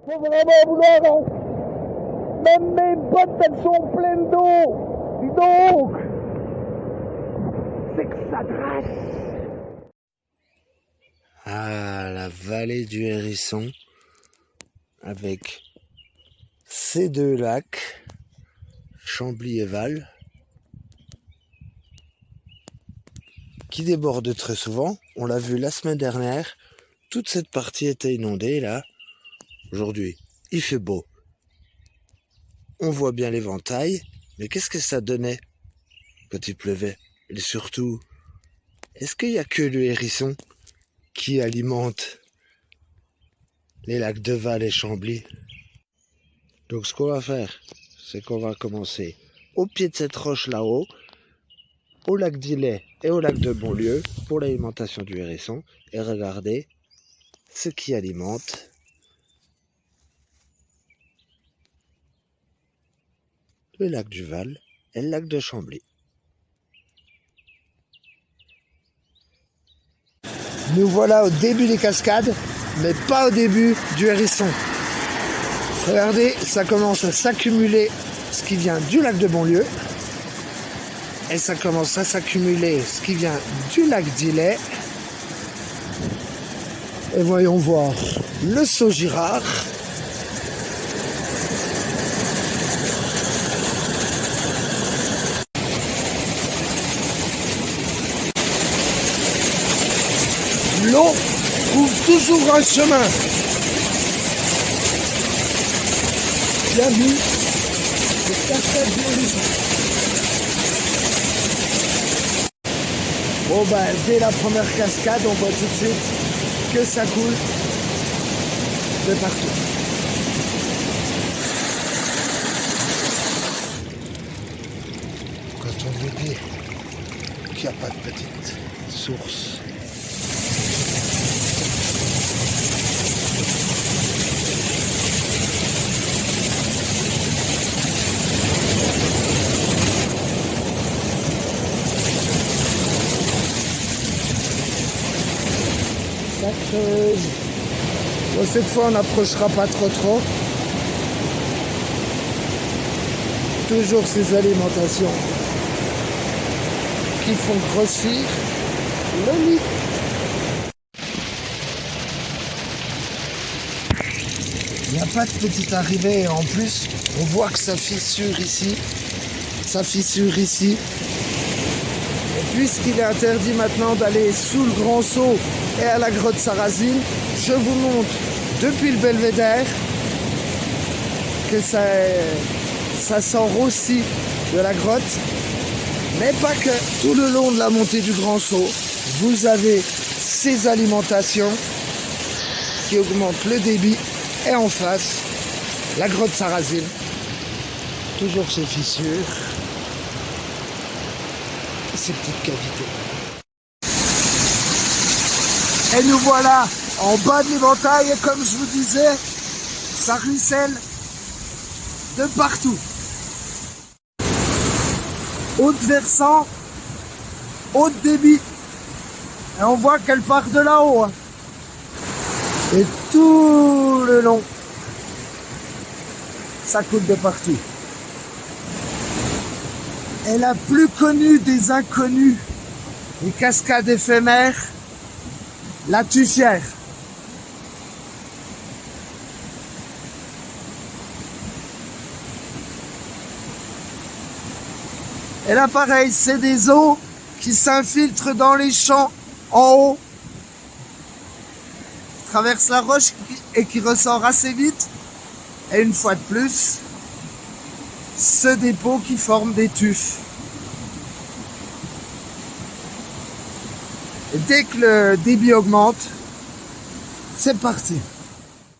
Faut vraiment vouloir, hein. Même mes bottes, elles sont pleines d'eau. Dis donc, c'est que ça drasse. Ah, la vallée du Hérisson, avec ces deux lacs, Chambly et Val, qui débordent très souvent. On l'a vu la semaine dernière, toute cette partie était inondée là. Aujourd'hui, il fait beau. On voit bien l'éventail, mais qu'est-ce que ça donnait quand il pleuvait? Et surtout, est-ce qu'il n'y a que le Hérisson qui alimente les lacs de Val et Chambly? Donc ce qu'on va faire, c'est qu'on va commencer au pied de cette roche là-haut, au lac d'Illet et au lac de Bonlieu pour l'alimentation du Hérisson, et regarder ce qui alimente le lac du Val et le lac de Chambly. Nous voilà au début des cascades, mais pas au début du Hérisson. Regardez, ça commence à s'accumuler ce qui vient du lac de Bonlieu. Et ça commence à s'accumuler ce qui vient du lac d'Illet. Et voyons voir le Saut Girard. L'eau trouve toujours un chemin. Bienvenue aux cascades du Hérisson. Bon ben, dès la première cascade, on voit tout de suite que ça coule de partout. Quand on vous dit qu'il n'y a pas de petite source, Ça creuse. Bon, cette fois, on n'approchera pas trop. Toujours ces alimentations qui font grossir le lit. Il n'y a pas de petite arrivée et en plus, on voit que ça fissure ici. Et puisqu'il est interdit maintenant d'aller sous le Grand Saut et à la grotte Sarrazine, je vous montre depuis le belvédère que ça sort aussi de la grotte, mais pas que. Tout le long de la montée du Grand Saut, vous avez ces alimentations qui augmentent le débit, et en face, la grotte Sarrazine, toujours ces fissures, ces petites cavités. Et nous voilà en bas de l'éventail, et comme je vous disais, ça ruisselle de partout. Haute versant, haute débit. Et on voit qu'elle part de là-haut. Et tout le long, ça coule de partout. Et la plus connue des inconnues, les cascades éphémères, la Tuffière. Et là, pareil, c'est des eaux qui s'infiltrent dans les champs en haut, traversent la roche et qui ressort assez vite. Et une fois de plus, ce dépôt qui forme des tufs. Et dès que le débit augmente, c'est parti.